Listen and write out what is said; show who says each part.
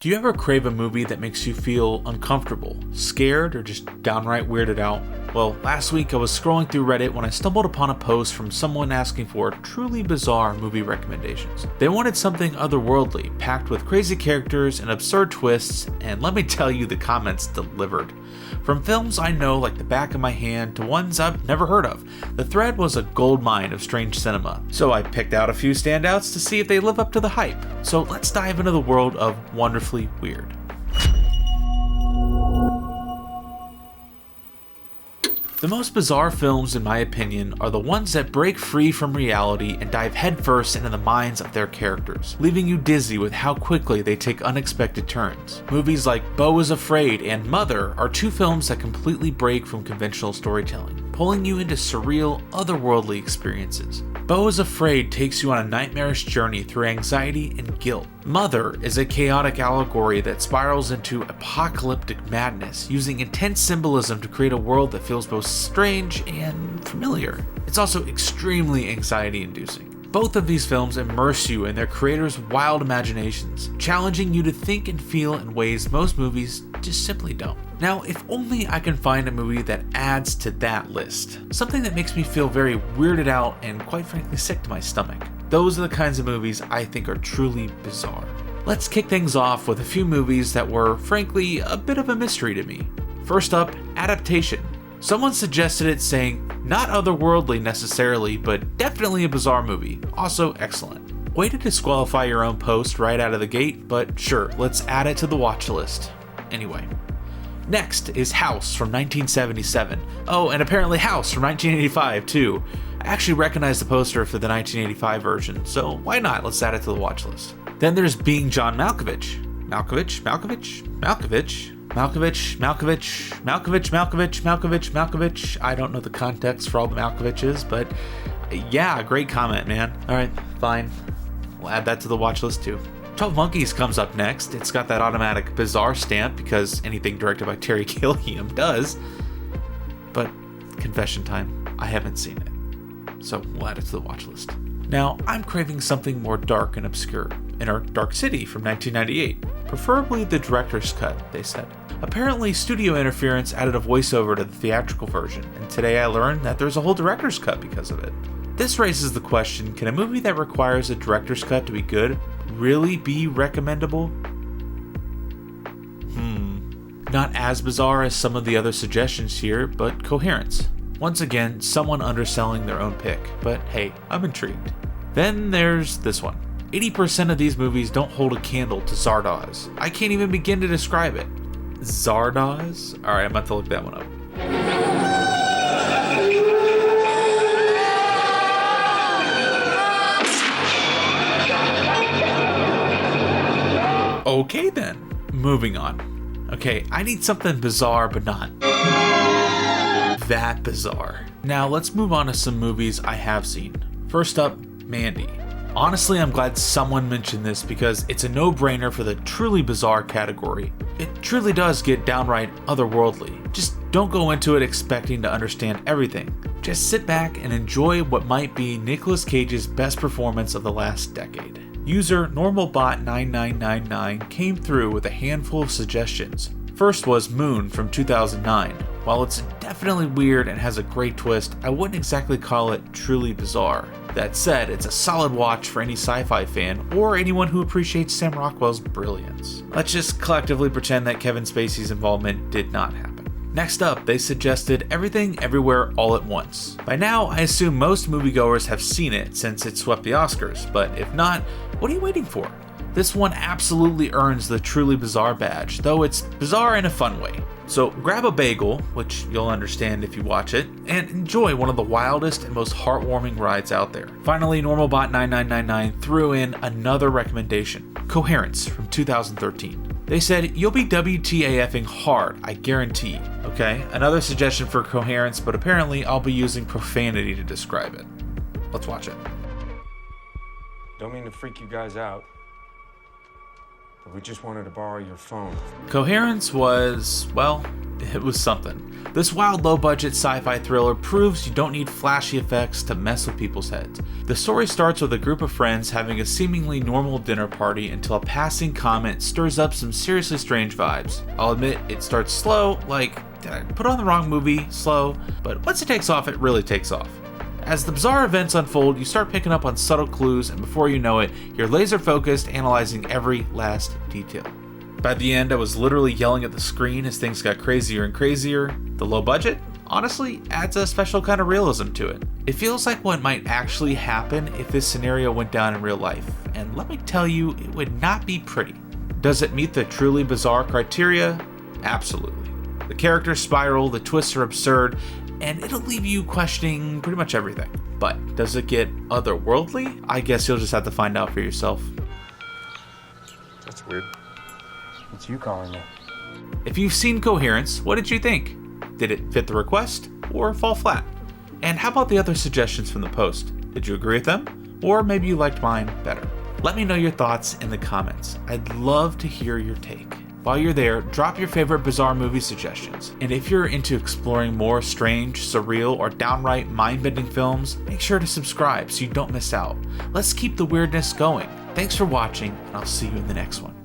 Speaker 1: Do you ever crave a movie that makes you feel uncomfortable, scared, or just downright weirded out? Well, last week I was scrolling through Reddit when I stumbled upon a post from someone asking for truly bizarre movie recommendations. They wanted something otherworldly, packed with crazy characters and absurd twists, and let me tell you, the comments delivered. From films I know like the back of my hand to ones I've never heard of, the thread was a goldmine of strange cinema. So I picked out a few standouts to see if they live up to the hype. So let's dive into the world of Wonderfully Weird. The most bizarre films, in my opinion, are the ones that break free from reality and dive headfirst into the minds of their characters, leaving you dizzy with how quickly they take unexpected turns. Movies like Beau is Afraid and Mother are two films that completely break from conventional storytelling, pulling you into surreal, otherworldly experiences. Beau is Afraid takes you on a nightmarish journey through anxiety and guilt. Mother is a chaotic allegory that spirals into apocalyptic madness, using intense symbolism to create a world that feels both strange and familiar. It's also extremely anxiety-inducing. Both of these films immerse you in their creators' wild imaginations, challenging you to think and feel in ways most movies just simply don't. Now, if only I can find a movie that adds to that list. Something that makes me feel very weirded out and quite frankly sick to my stomach. Those are the kinds of movies I think are truly bizarre. Let's kick things off with a few movies that were frankly a bit of a mystery to me. First up, Adaptation. Someone suggested it saying, not otherworldly necessarily, but definitely a bizarre movie. Also excellent. Way to disqualify your own post right out of the gate, but sure, let's add it to the watch list. Anyway. Next is House from 1977. Oh, and apparently House from 1985 too. I actually recognize the poster for the 1985 version, so why not? Let's add it to the watch list. Then there's Being John Malkovich. Malkovich. I don't know the context for all the Malkoviches, but yeah, great comment, man. Alright, fine. We'll add that to the watch list too. 12 Monkeys comes up next. It's got that automatic bizarre stamp because anything directed by Terry Gilliam does. But confession time, I haven't seen it. So we'll add it to the watch list. Now, I'm craving something more dark and obscure. Enter Dark City from 1998. Preferably the director's cut, they said. Apparently, studio interference added a voiceover to the theatrical version, and today I learned that there's a whole director's cut because of it. This raises the question, can a movie that requires a director's cut to be good really be recommendable? Not as bizarre as some of the other suggestions here, but coherence. Once again, someone underselling their own pick, but hey, I'm intrigued. Then there's this one. 80% of these movies don't hold a candle to Zardoz. I can't even begin to describe it. Zardoz? Alright, I'm about to look that one up. Okay then, moving on. Okay, I need something bizarre, but not that bizarre. Now let's move on to some movies I have seen. First up, Mandy. Honestly, I'm glad someone mentioned this because it's a no-brainer for the truly bizarre category. It truly does get downright otherworldly. Just don't go into it expecting to understand everything. Just sit back and enjoy what might be Nicolas Cage's best performance of the last decade. User NormalBot9999 came through with a handful of suggestions. First was Moon from 2009. While it's definitely weird and has a great twist, I wouldn't exactly call it truly bizarre. That said, it's a solid watch for any sci-fi fan or anyone who appreciates Sam Rockwell's brilliance. Let's just collectively pretend that Kevin Spacey's involvement did not happen. Next up, they suggested Everything Everywhere All at Once. By now, I assume most moviegoers have seen it since it swept the Oscars, but if not, what are you waiting for? This one absolutely earns the truly bizarre badge, though it's bizarre in a fun way. So grab a bagel, which you'll understand if you watch it, and enjoy one of the wildest and most heartwarming rides out there. Finally, NormalBot9999 threw in another recommendation, Coherence from 2013. They said, you'll be WTAFing hard, I guarantee. Okay, another suggestion for Coherence, but apparently I'll be using profanity to describe it. Let's watch it.
Speaker 2: Don't mean to freak you guys out. We just wanted to borrow your phone.
Speaker 1: Coherence was, well, it was something. This wild low-budget sci-fi thriller proves you don't need flashy effects to mess with people's heads. The story starts with a group of friends having a seemingly normal dinner party until a passing comment stirs up some seriously strange vibes. I'll admit, it starts slow, like, did I put on the wrong movie? Slow. But once it takes off, it really takes off. As the bizarre events unfold, you start picking up on subtle clues, and before you know it, you're laser focused, analyzing every last detail. By the end, I was literally yelling at the screen as things got crazier and crazier. The low budget, honestly, adds a special kind of realism to it. It feels like what might actually happen if this scenario went down in real life, and let me tell you, it would not be pretty. Does it meet the truly bizarre criteria? Absolutely. The characters spiral, the twists are absurd, and it'll leave you questioning pretty much everything. But does it get otherworldly? I guess you'll just have to find out for yourself.
Speaker 2: That's weird. It's you calling me.
Speaker 1: If you've seen Coherence, what did you think? Did it fit the request or fall flat? And how about the other suggestions from the post? Did you agree with them? Or maybe you liked mine better? Let me know your thoughts in the comments. I'd love to hear your take. While you're there, drop your favorite bizarre movie suggestions. And if you're into exploring more strange, surreal, or downright mind-bending films, make sure to subscribe so you don't miss out. Let's keep the weirdness going. Thanks for watching, and I'll see you in the next one.